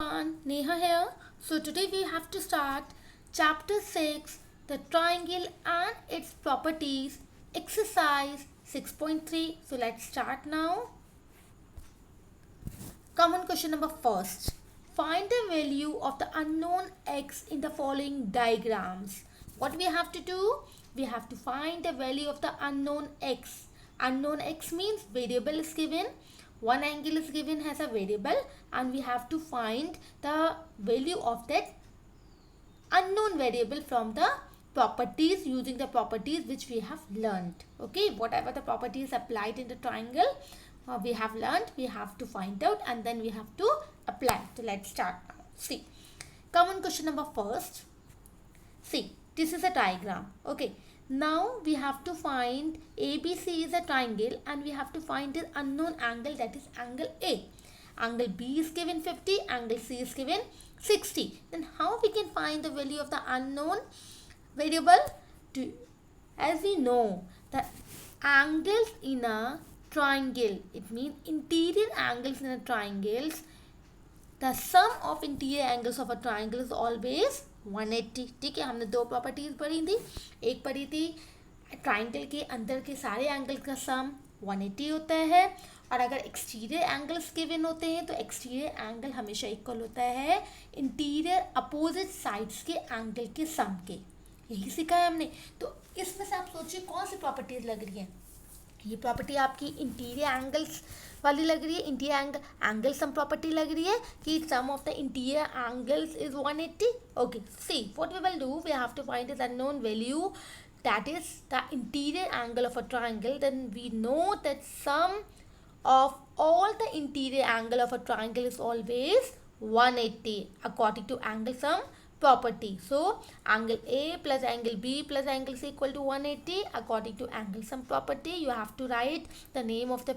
Neha here. So today we have to start chapter 6, the triangle and its properties, exercise 6.3. So let's start now. Common question number first. Find the value of the unknown x in the following diagrams. What we have to do? We have to find the value of the unknown x. Unknown x means variable is given. One angle is given as a variable and we have to find the value of that unknown variable from the properties, using the properties which we have learned. Okay, whatever the properties applied in the triangle we have learned, we have to find out and then we have to apply. So let's start now. See, common question number first. See, this is a diagram. Okay, now we have to find ABC is a triangle and we have to find the unknown angle, that is angle A. Angle B is given 50, angle C is given 60. Then how we can find the value of the unknown variable? As we know, the angles in a triangle, it means interior angles in a triangle, the sum of interior angles of a triangle is always 180. ठीक है, हमने दो properties पढ़ी थी. एक पढ़ी थी triangle के अंदर के सारे एंगल का सम 180 होता है और अगर एक्सटीरियर एंगल्स गिवन होते हैं तो एक्सटीरियर एंगल हमेशा इक्वल होता है इंटीरियर अपोजिट साइड्स के एंगल के सम के. यही सीखा है हमने. तो इसमें से आप सोचिए कौन सी प्रॉपर्टीज लग रही हैं. ये प्रॉपर्टी आपकी इंटीरियर एंगल्स वाली लग रही है. इंटीरियर एंगल सम प्रॉपर्टी लग रही है कि sum of the interior angles is 180. Okay, see what we will do, we have to find the unknown value, that is the interior angle of a triangle. Then we know that sum of all the interior angle of a triangle is always 180 according to angle sum property. So angle A plus angle B plus angle C equal to 180 according to angle sum property. You have to write the name of the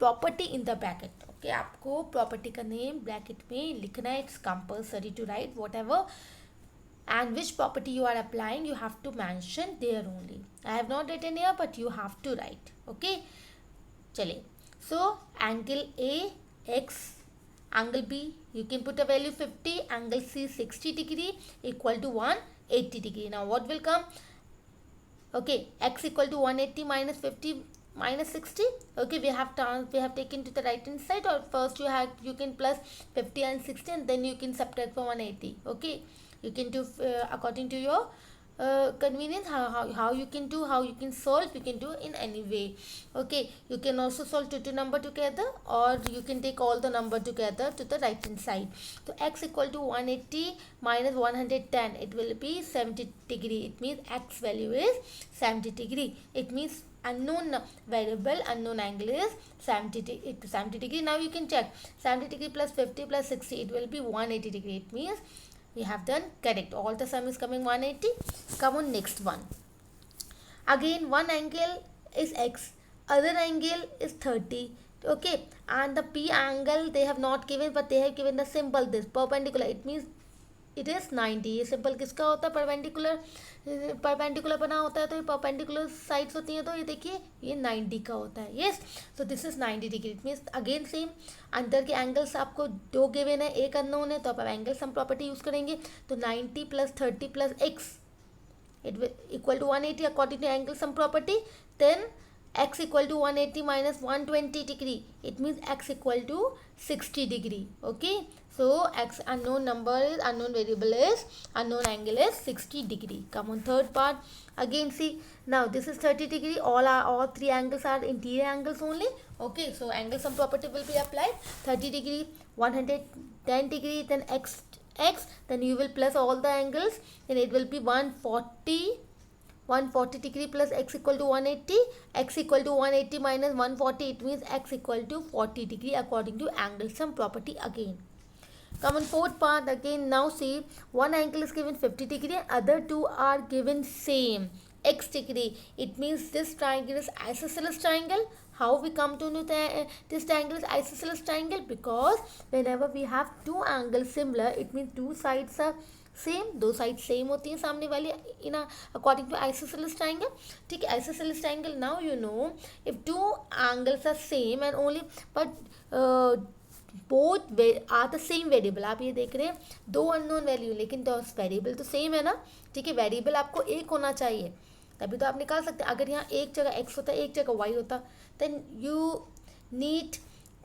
property in the bracket. Okay, आपको property का name bracket में लिखना है. It's compulsory to write whatever and which property you are applying, you have to mention there only. I have not written here but you have to write. Okay, chale. So angle A x, angle B you can put a value 50, angle C 60 degree equal to 180 degree. Now what will come? Okay, x equal to 180 minus 50 minus 60. Okay, we have taken to the right hand side, or first you can plus 50 and 60 and then you can subtract from 180. Okay, you can do according to your convenience. How you can do, how you can solve, you can do in any way. Okay, you can also solve two number together or you can take all the number together to the right hand side. So x equal to 180 minus 110, it will be 70 degree. It means x value is 70 degree. It means unknown variable, unknown angle is 70 degree. Now you can check 70 degree plus 50 plus 60, it will be 180 degree. It means we have done correct. All the sum is coming 180. Come on, next one. Again, one angle is x, other angle is 30. Okay, and the P angle they have not given, but they have given the symbol this perpendicular. It means it is 90. ये simple किसका होता है? Perpendicular बना होता है तो ये perpendicular sides होती हैं, तो ये देखिए ये 90 का होता है. Yes, so this is 90 degree. It means again same, अंदर के एंगल्स आपको दो गिवन है, एक अननोन है, तो आप एंगल सम प्रॉपर्टी यूज करेंगे. तो 90 plus 30 plus x it will equal to 180 according to angle sum property. Then x equal to 180 minus 120 degree, it means x equal to 60 degree. Okay, so x unknown number is, unknown variable is, unknown angle is 60 degree. Come on, third part. Again see, now this is 30 degree. All three angles are interior angles only. Okay, so angle sum property will be applied. 30 degree, 110 degree, then x, then you will plus all the angles, then it will be 140 degree plus x equal to 180. X equal to 180 minus 140, it means x equal to 40 degree according to angle sum property again. Come on, fourth part. Again, now see, one angle is given 50 degree, other two are given same x degree. It means this triangle is isosceles triangle. How we come to know that this triangle is isosceles triangle? Because whenever we have two angles similar, it means two sides are same, दो side same होती हैं सामने वाली in according to isosceles triangle. ठीक है, isosceles triangle, now you know if two angles are same and only but both are the same variable. आप ये देख रहे हैं दो अननोन वैल्यू, लेकिन तो वेरिएबल तो सेम है ना, ठीक है। वेरिएबल आपको एक होना चाहिए, तभी तो आप निकाल सकते हैं। अगर यहाँ एक जगह x होता, एक जगह y होता, then you need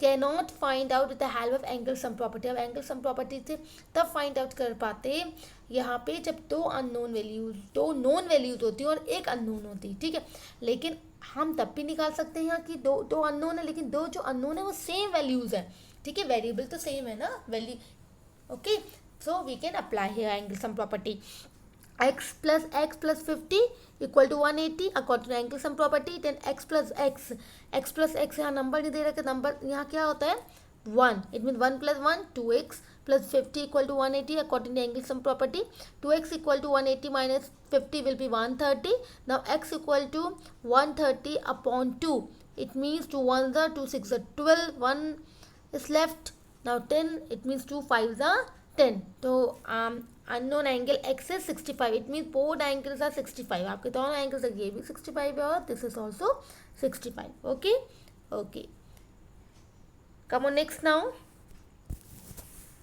cannot find out with the help of angle sum property. अब एंगल सम प्रॉपर्टी से तब फाइंड आउट कर पाते यहाँ पे जब दो अननोन वैल्यूज, दो नोन वैल्यूज होती हैं और एक अननोन होती, ठीक है। लेकिन हम तब भी निकाल सकते हैं यहाँ कि दो अननोन है, लेकिन दो जो अननोन है वो सेम वैल्यूज है, ठीक है। वेरिएबल तो सेम है ना, value, okay. So we can apply here angle sum property. x plus 50 equal to 180 according to angle sum property. Then x plus x यहाँ नंबर नहीं दे रखा, नंबर यहाँ क्या होता है 1, it mean 1 plus 1 2x plus 50 equal to 180 according to angle sum property. 2x equal to 180 minus 50 will be 130. Now x equal to 130 upon 2, it means 2 1s are 2 6 are 12, 1 is left. Now 10, it means 2 5s are 10. तो unknown angle x is 65, it means both angles are 65. आपके दोनों angles है, ये भी 65 है और this is also 65. Okay, okay. Come on next now.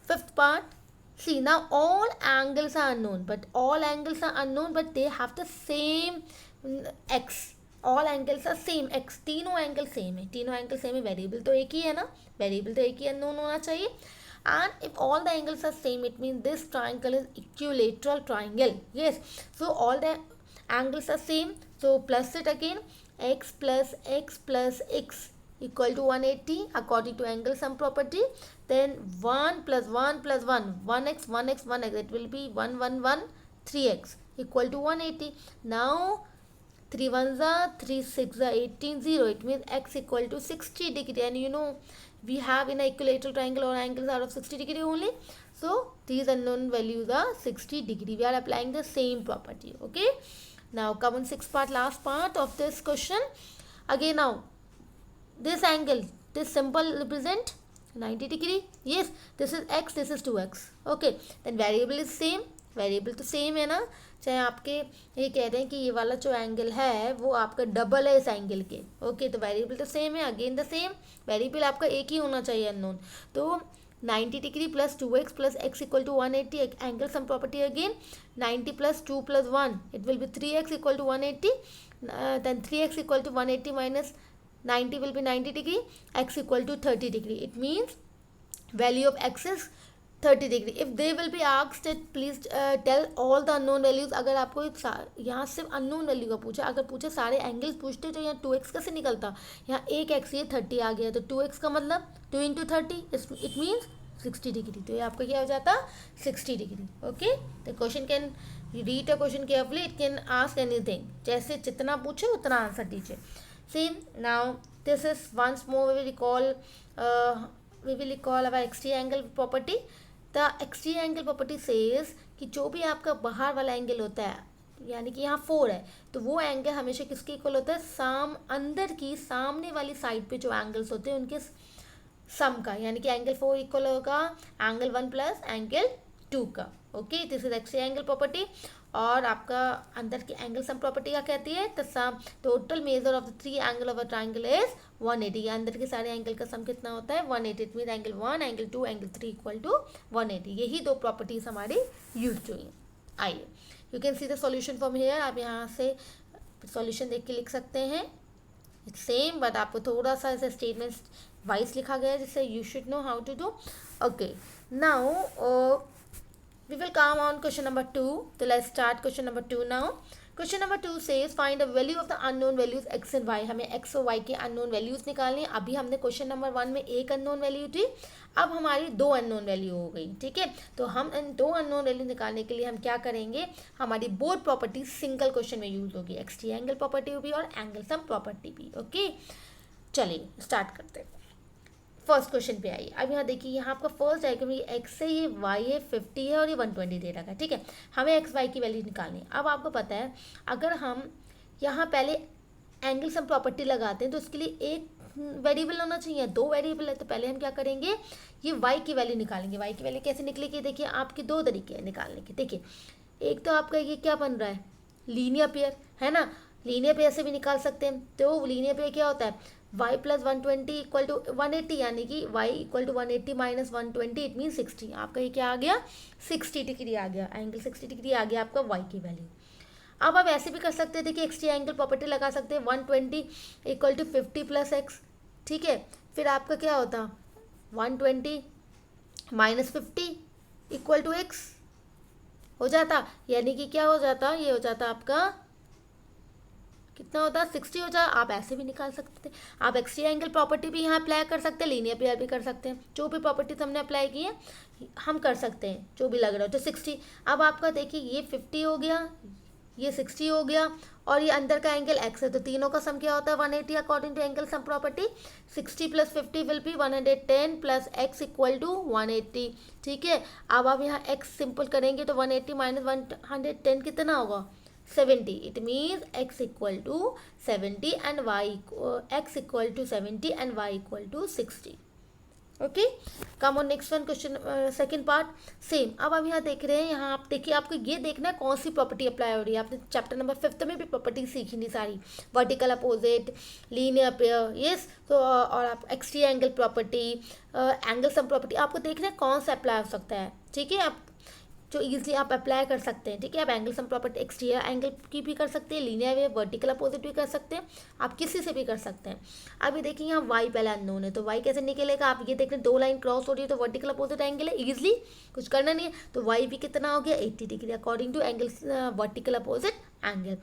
Fifth part. See, now all angles are unknown, but they have the same x. All angles are same x. तीनों angle same है, variable तो एक ही है ना, variable तो एक ही unknown होना चाहिए. And if all the angles are same, it means this triangle is equilateral triangle. Yes, so all the angles are same, so plus it again. X plus x equal to 180 according to angle sum property. Then 1 plus 1 plus 1, 1x, it will be 1 1 1 3x equal to 180. Now 3 1s are 3 6 are 18 0, it means x equal to 60 degree. And you know we have in an equilateral triangle all angles are of 60 degree only, so these unknown values are 60 degree. We are applying the same property. Okay, now come on sixth part, last part of this question. Again, now this angle, this symbol represent 90 degree. Yes, this is x, this is 2x. Okay, then variable is same, variable तो same है ना, चाहे आपके ये कह रहे हैं कि ये वाला जो एंगल है वो आपका डबल है इस एंगल के. ओके, तो वेरिएबल तो सेम है, अगेन द सेम, वेरिएबल आपका एक ही होना चाहिए अननोन. तो 90 degree plus 2x plus x equal to 180, angle sum property again 90 plus 2 plus 1, it will be 3x equal to 180. Then 3x equal to 180 minus 90 will be 90 degree, x equal to 30 degree. It means value of x is 30 degree. If they will be asked it, please tell all the unknown values. अगर आपको यहाँ सिर्फ unknown value का पूछा, अगर पूछे सारे angles पूछते तो यहाँ 2x कैसे निकलता. यहाँ एक x ये 30 आ गया, तो 2x का मतलब 2 into 30, it means 60 डिग्री. तो ये आपका क्या हो जाता 60 degree. Okay, the question can read a question carefully, it can ask anything, जैसे जितना पूछे उतना आंसर दीजिए. See, now this is once more we will recall our extreme angle property. The extreme angle property says कि जो भी आपका बाहर वाला एंगल होता है, यानी कि यहाँ 4 है, तो वो एंगल हमेशा किसके इक्वल होता है, अंदर की सामने वाली साइड पे जो एंगल्स होते हैं उनके सम का, यानी कि एंगल 4 इक्वल होगा एंगल 1 प्लस एंगल 2 का. Okay, this is extreme angle property. और आपका अंदर की एंगल सम प्रॉपर्टी क्या कहती है, the sum total measure of the 3 angle of a triangle is 180. अंदर के सारे एंगल का सम कितना होता है 180. It mean angle 1, angle 2, angle 3 equal to 180. यही दो प्रॉपर्टीज हमारी यूज हुई. आइए, you can see the solution from here. आप यहाँ से सॉल्यूशन देख के लिख सकते हैं. इट्स सेम, बट आपको थोड़ा सा ऐसे स्टेटमेंट वाइज लिखा गया है, जिससे you should know how to do. Okay, now we will come on question number 2. So let's start question number 2 now. Question number 2 says find the value of the unknown values x and y. हमें x और y के unknown values निकालनी है. अभी हमने question number 1 में एक unknown value थी, अब हमारी 2 unknown value हो गई. ठीक है, तो हम इन 2 unknown value निकालने के लिए हम क्या करेंगे, हमारी बोथ प्रॉपर्टी सिंगल क्वेश्चन में यूज होगी. एक्सट्री एंगल प्रॉपर्टी भी और एंगल सम प्रॉपर्टी भी. ओके, चलिए स्टार्ट करते हैं. फर्स्ट क्वेश्चन पे आइए. अब यहाँ देखिए, यहाँ आपका फर्स्ट डायग्राम ये एक्स है, ये वाई है 50 है और ये 120 दे रखा है. ठीक है, हमें एक्स वाई की वैल्यू निकालनी है. अब आपको पता है अगर हम यहाँ पहले एंगल सम प्रॉपर्टी लगाते हैं तो उसके लिए एक वेरिएबल होना चाहिए, 2 वेरिएबल है. तो पहले हम क्या करेंगे, ये वाई की वैल्यू निकालेंगे. वाई की वैल्यू कैसे निकलेगी, देखिए आपके 2 तरीके हैं निकालने के. देखिए, एक तो आपका ये क्या बन रहा है, लीनियर पेयर है ना, लीनियर पेयर से भी निकाल सकते हैं. तो लीनियर पेयर क्या होता है, y प्लस 120 इक्वल टू 180, यानी कि y equal to 180 minus 120, it mean 60। आपका ये क्या आ गया, 60 डिग्री आ गया, एंगल 60 डिग्री आ गया आपका y की वैल्यू। अब आप ऐसे भी कर सकते थे कि एक्सट्री एंगल प्रॉपर्टी लगा सकते हैं, 120 इक्वल टू 50 प्लस एक्स, ठीक है। फिर आपका क्या होता, 120 माइनस 50 इक्वल टू एक्स हो जाता, यानी कि क्या हो जाता, ये हो जाता आपका कितना होता है, 60 हो जाए। आप ऐसे भी निकाल सकते थे, आप एक्सट्री एंगल प्रॉपर्टी भी यहाँ अप्लाई कर सकते हैं, लीनियर पेयर भी कर सकते हैं, जो भी प्रॉपर्टीज हमने अप्लाई की है हम कर सकते हैं, जो भी लग रहा हो। तो 60, अब आपका देखिए ये 50 हो गया, ये 60 हो गया, और ये अंदर का एंगल x है, तो तीनों का सम क्या होता है 180 according to angle sum property. 60 plus 50 will be 110 plus x equal to 180, ठीक है। अब आप यहाँ x सिंपल करेंगे तो 180 माइनस 110 कितना होगा, 70, it means x equal to 70 and x equal to 70 and y equal to 60। Okay, come on next one, question second part same. अब हम यहाँ देख रहे हैं, यहाँ आप देखिए, आपको ये देखना है कौन सी प्रॉपर्टी अप्लाई हो रही है। आपने चैप्टर नंबर 5 में भी प्रॉपर्टी सीखी नहीं सारी, vertical opposite, linear pair, yes, तो और आप exterior angle property, angle sum property, आपको देखना है कौन सा अप्लाई हो सकता है, ठीक है। आप जो इजीली आप अप्लाई कर सकते हैं, ठीक है। आप angle sum property exterior angle की भी कर सकते हैं, लीनियर वे, वर्टिकल अपोजिट भी कर सकते हैं, आप किसी से भी कर सकते हैं। अभी देखिए यहाँ y पहले अननोन है, तो y कैसे निकलेगा, आप ये देख रहे हैं 2 लाइन क्रॉस हो रही है, तो वर्टिकल अपोजिट एंगल है, इजीली कुछ करना नहीं है, तो y भी कितना हो गया 80 degree according to angle vertical opposite angle.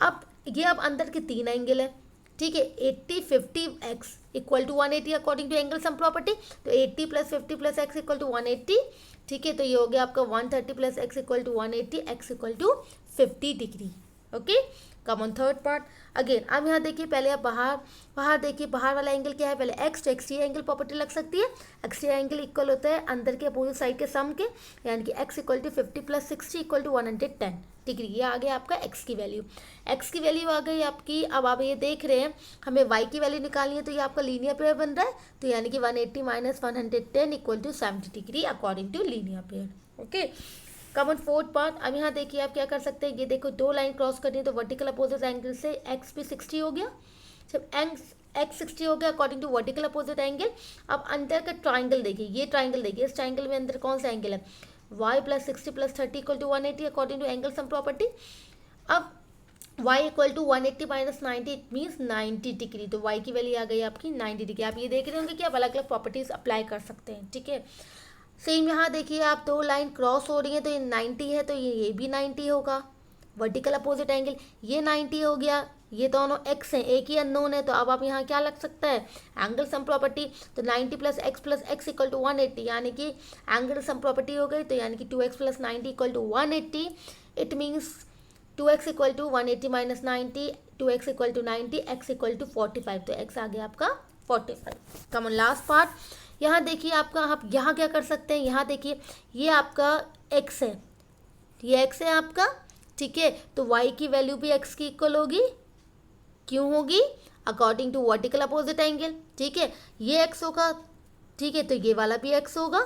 अब ये अब अंदर के 3 एंगल है, ठीक है, 80 50 x equal to 180 according to angle sum property, तो 80 plus 50 plus x equal to 180, ठीक है। तो ये हो गया आपका 130 plus x equal to 180, x equal to 50 degree. Okay, come on third part again. अब यहाँ देखिए, पहले आप बाहर देखिए, बाहर वाला एंगल क्या है, पहले एक्स, तो एक्सट्री एंगल प्रॉपर्टी लग सकती है। एक्सट्री एंगल इक्वल होता है अंदर के अपोजिट साइड के सम के, यानी कि x equal to 50 plus 60 equal to 110 degree. ये आ गया आपका एक्स की वैल्यू, एक्स की वैल्यू आ गई आपकी। अब आप ये देख रहे हैं हमें वाई की वैल्यू निकालनी है, तो ये आपका लीनियर पेयर बन रहा है, तो यानी कि 180 minus 110 equal to 70 degree according to linear pair. Okay, come on fourth part. अब यहाँ देखिए आप क्या कर सकते हैं, ये देखो 2 लाइन क्रॉस करनी है, तो वर्टिकल अपोजिट एंगल से एक्स भी 60 हो गया, जब एक्स 60 हो गया according to vertical opposite angle. अब अंदर का ट्राइंगल देखिए, ये ट्राइंगल देखिए, इस ट्राइंगल में अंदर कौन सा एंगल है, y plus 60 plus 30 equal to 180 according to angle sum property. अब y equal to 180 minus 90, it means 90 degree, तो y की वैल्यू आ गई आपकी 90 डिग्री। आप ये देख रहे होंगे कि आप अलग अलग प्रॉपर्टीज अप्लाई कर सकते हैं, ठीक है। सेम यहाँ देखिए, आप 2 लाइन क्रॉस हो रही है, तो ये 90 है, तो ये भी 90 होगा, वर्टिकल अपोजिट एंगल ये 90 हो गया, ये दोनों x हैं, एक ही अननोन है, तो अब आप यहाँ क्या लग सकता है, एंगल सम प्रॉपर्टी, तो 90 प्लस एक्स इक्वल टू 180, यानी कि एंगल सम प्रॉपर्टी हो गई, तो यानी कि 2x plus 90 equal to 180, it means 2x equal to 180 minus 90, 2x equal to 90, x equal to 45, तो x आ गया आपका 45। कमन लास्ट पार्ट, यहाँ देखिए आपका, आप यहाँ क्या कर सकते हैं, यहाँ देखिए ये आपका x है, ये x है आपका, ठीक है, तो y की वैल्यू भी x की इक्वल होगी, क्यों होगी, according to vertical opposite angle, ठीक है। ये x होगा, ठीक है, तो ये वाला भी x होगा,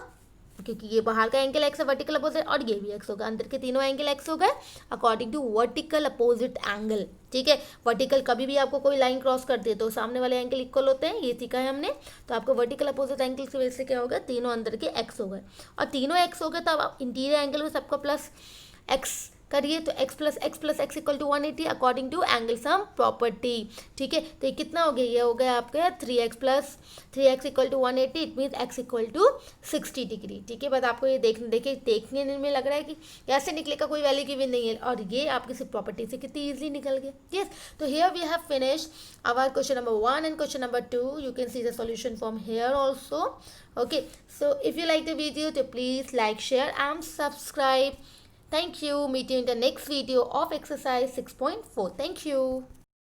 क्योंकि ये बाहर का एंगल x है वर्टिकल अपोजिट, और ये भी x होगा, अंदर के तीनों एंगल x हो गए according to vertical opposite angle, ठीक है। वर्टिकल कभी भी आपको कोई लाइन क्रॉस कर दे तो सामने वाले एंगल इक्वल होते हैं, ये सीखा है हमने। तो आपको वर्टिकल अपोजिट एंगल की वजह से क्या होगा, तीनों अंदर के x हो गए, और तीनों x हो गए, तो अब इंटीरियर एंगल में सबका प्लस x करिए, तो x plus x equal to 180 according to angle sum property, ठीक है। तो ये कितना हो गया, ये हो गया आपका 3x plus 3x equal to 180, it means x equal to 60 degree, ठीक है। बस आपको ये देखने में लग रहा है कि कैसे निकलेगा, कोई वैल्यू की भी नहीं है, और ये आपकी सिर्फ प्रॉपर्टी से कितनी ईजिली निकल गया, यस। तो here we have finish our question number 1 and question number 2, you can see the solution from here also. Okay, so if you like the video, तो please like, share and subscribe. Thank you. Meet you in the next video of exercise 6.4. Thank you.